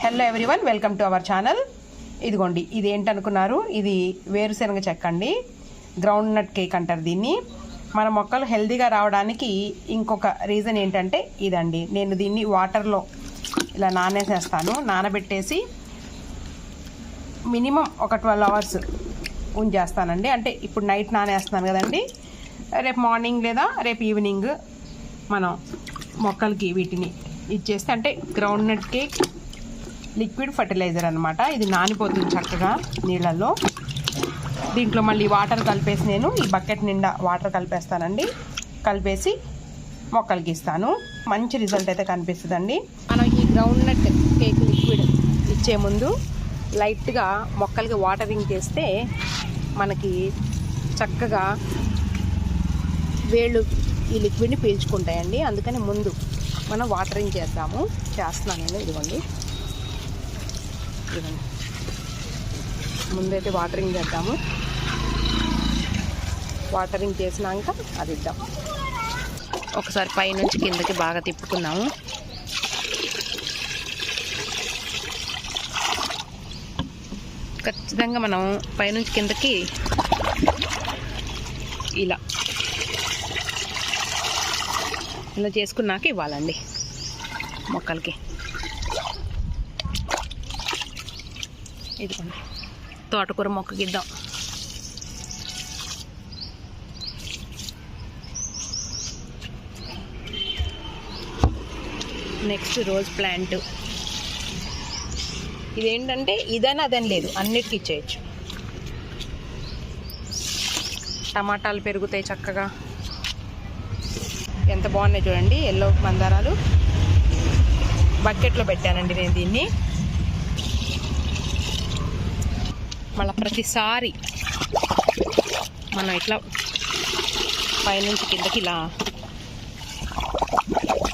Hello everyone, welcome to our channel. ఇదిగోండి, ఇది ఏంటనుకున్నారు, ఇది వేరుశనగ చెక్క అండి. గ్రౌండ్ నట్ కేక్ అంటారు దీన్ని. మన మొక్కలు హెల్తీగా రావడానికి ఇంకొక రీజన్ ఏంటంటే ఇదండి. నేను దీన్ని వాటర్లో ఇలా నానబెట్టేసి మినిమం ఒక 12 hours ఉంచేస్తానండి. అంటే ఇప్పుడు నైట్ నానేస్తున్నాను కదండి, రేపు మార్నింగ్ లేదా రేపు ఈవినింగ్ మనం మొక్కలకి వీటిని ఇచ్చేస్తే, అంటే groundnut cake liquid fertiliser అనమాట. ఇది నానిపోతుంది చక్కగా నీళ్ళల్లో. దీంట్లో మళ్ళీ వాటర్ కలిపేసి నేను ఈ బకెట్ నిండా వాటర్ కలిపేస్తానండి. కలిపేసి మొక్కలకి ఇస్తాను. మంచి రిజల్ట్ అయితే కనిపిస్తుందండి. మనం ఈ గ్రౌండ్ నట్ కేక్ లిక్విడ్ ఇచ్చే ముందు లైట్గా మొక్కలకి వాటరింగ్ చేస్తే మనకి చక్కగా వేళ్ళు ఈ లిక్విడ్ని పీల్చుకుంటాయండి. అందుకని ముందు మనం వాటరింగ్ చేస్తున్నాను నేను. ఇదిగోండి, ముందైతే వాటరింగ్ చేద్దాము. వాటరింగ్ చేసినాక అది ఇద్దాం. ఒకసారి పైనుంచి కిందకి బాగా తిప్పుకున్నాము. ఖచ్చితంగా మనం పైనుంచి కిందకి ఇలా చేసుకున్నాక ఇవ్వాలండి మొక్కలకి. ఇదిగోండి, తోటకూర మొక్కకి ఇద్దాం. Next rose plant. ఇదేంటంటే ఇదని అదని లేదు, అన్నిటికీ ఇచ్చేయచ్చు. టమాటాలు పెరుగుతాయి చక్కగా. ఎంత బాగున్నాయి చూడండి, ఎల్లో మందారాలు. బకెట్లో పెట్టానండి నేను దీన్ని. మళ్ళీ ప్రతిసారి మనం ఇట్లా పైనుంచి కిందకి ఇలా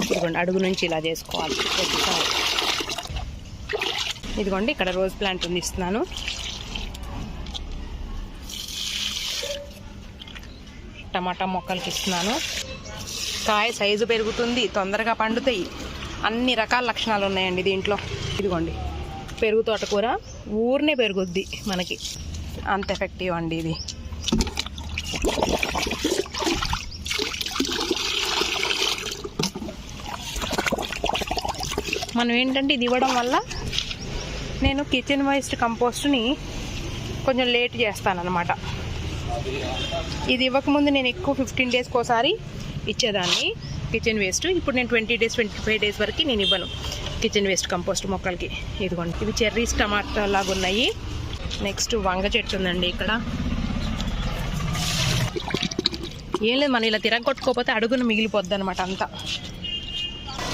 ఇదిగోండి, అడుగు నుంచి ఇలా చేసుకోవాలి ప్రతిసారి. ఇదిగోండి, ఇక్కడ రోజ్ ప్లాంట్ ఉంది, ఇస్తున్నాను. టమాటా మొక్కలకి ఇస్తున్నాను. కాయ సైజు పెరుగుతుంది, తొందరగా పండుతాయి. అన్ని రకాల లక్షణాలు ఉన్నాయండి దీంట్లో. ఇదిగోండి, పెరుగు తోటకూర ఊరినే పెరుగుద్ది మనకి, అంత ఎఫెక్టివ్ అండి ఇది. మనం ఏంటంటే ఇది ఇవ్వడం వల్ల నేను కిచెన్ వేస్ట్ కంపోస్ట్ని కొంచెం లేట్ చేస్తానన్నమాట. ఇది ఇవ్వకముందు నేను ఎక్కువ 15 days ఒకసారి ఇచ్చేదాన్ని కిచెన్ వేస్ట్. ఇప్పుడు నేను 20 days 25 days వరకు నేను ఇవ్వను కిచెన్ వేస్ట్ కంపోస్ట్ మొక్కలకి. ఇదిగోండి, ఇవి చెర్రీస్ టమాటా లాగా ఉన్నాయి. నెక్స్ట్ వంగ చెట్టు ఉందండి ఇక్కడ. ఏం లేదు, మనం ఇలా తిరగొట్టుకోకపోతే అడుగున మిగిలిపోద్ది అనమాట అంతా.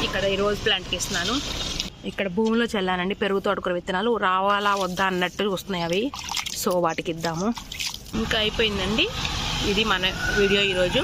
ఇక్కడ ఈ రోజ్ ప్లాంట్కి ఇస్తున్నాను. ఇక్కడ భూమిలో చల్లానండి పెరుగు తోటకూర విత్తనాలు. రావాలా వద్దా అన్నట్టు వస్తున్నాయి అవి, సో వాటికి ఇద్దాము. ఇంకా అయిపోయిందండి. ఇది మన వీడియో ఈరోజు.